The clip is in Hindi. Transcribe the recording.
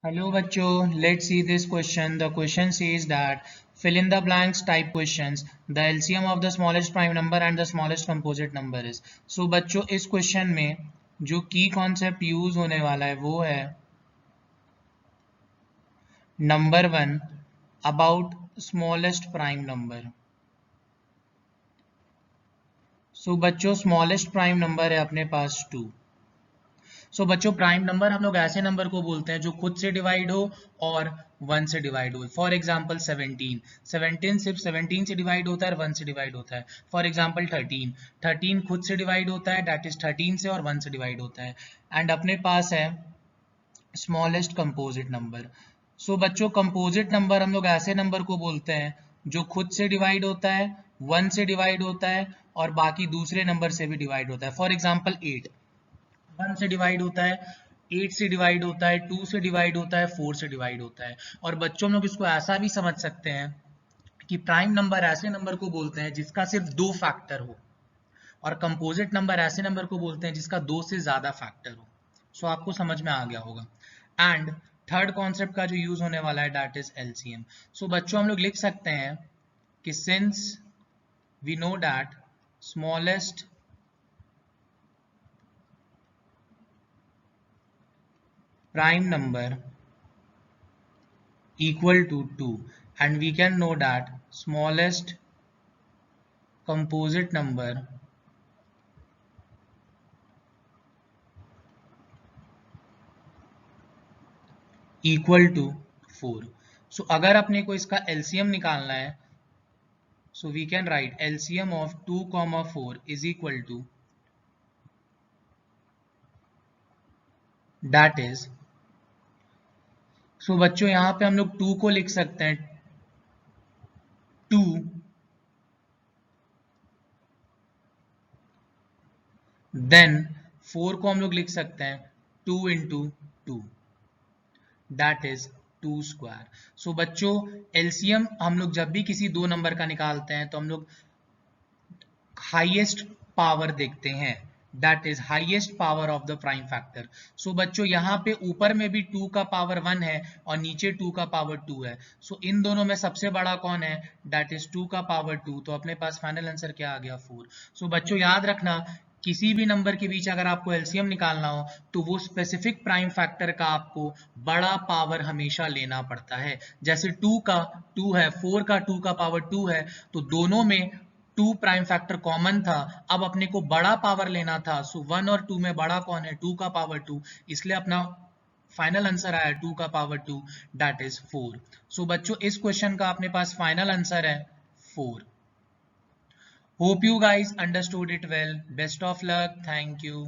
Hello bachcho, let's see this question. The question says that fill in the blanks type questions. The LCM of the smallest prime number and the smallest composite number is. So बच्चों इस question में जो की concept use होने वाला है वो है number 1 about smallest prime number. So बच्चों smallest prime number है अपने पास 2. सो बच्चों प्राइम नंबर हम लोग ऐसे नंबर को बोलते हैं जो खुद से डिवाइड हो और 1 से डिवाइड हो. फॉर एग्जांपल 17 सिर्फ 17 से डिवाइड होता है और 1 से डिवाइड होता है. फॉर एग्जांपल 13 खुद से डिवाइड होता है, दैट इज 13 से, और 1 से डिवाइड होता है. एंड अपने पास है स्मॉलेस्ट कंपोजिट नंबर. सो बच्चों कंपोजिट नंबर हम लोग ऐसे नंबर को बोलते हैं जो खुद से डिवाइड होता है, 1 से डिवाइड होता है और बाकी दूसरे नंबर से भी डिवाइड होता है. फॉर एग्जाम्पल 8 1 से डिवाइड होता है, 8 से डिवाइड होता है, 2 से डिवाइड होता है, 4 से डिवाइड होता है. और बच्चों हम लोग इसको ऐसा भी समझ सकते हैं कि प्राइम नंबर ऐसे नंबर को बोलते हैं जिसका सिर्फ 2 फैक्टर हो, और कंपोजिट नंबर ऐसे नंबर को बोलते हैं जिसका 2 से ज्यादा फैक्टर हो. सो आपको समझ में आ गया होगा. एंड थर्ड कॉन्सेप्ट का जो यूज होने वाला है दैट इज एलसीएम. सो बच्चों हम लोग लिख सकते हैं कि since we know that smallest prime number equal to 2, and we can know that smallest composite number equal to 4. So अगर अपने को इसका LCM निकालना है, so we can write LCM of 2, 4 is equal to, that is, so बच्चों यहाँ पे हम लोग 2 को लिख सकते हैं 2 देन 4 को हम लोग लिख सकते हैं 2 इंटू 2, दैट इज 2 स्क्वायर. सो बच्चों एलसीएम हम लोग जब भी किसी दो नंबर का निकालते हैं तो हम लोग हाईएस्ट पावर देखते हैं, that is highest power of the prime factor. So बच्चों यहाँ पे ऊपर में भी 2 का पावर 1 है और नीचे 2 का पावर 2 है. सो इन दोनों में सबसे बड़ा कौन है, दैट इज 2 का पावर 2. तो अपने पास फाइनल आंसर क्या आ गया 4. सो बच्चों याद रखना किसी भी नंबर के बीच अगर आपको एलसीएम निकालना हो तो वो स्पेसिफिक प्राइम फैक्टर का आपको बड़ा पावर हमेशा लेना पड़ता है. जैसे 2 का 2 है, 4 का 2 का पावर 2 है, तो दोनों में 2 प्राइम फैक्टर कॉमन था. अब अपने को बड़ा पावर लेना था, सो 1 और 2 में बड़ा कौन है, 2 का पावर 2, इसलिए अपना फाइनल आंसर आया 2 का पावर 2, दैट इज 4. सो बच्चों इस क्वेश्चन का अपने पास फाइनल आंसर है 4. Hope you guys understood it well. Best of luck. Thank you.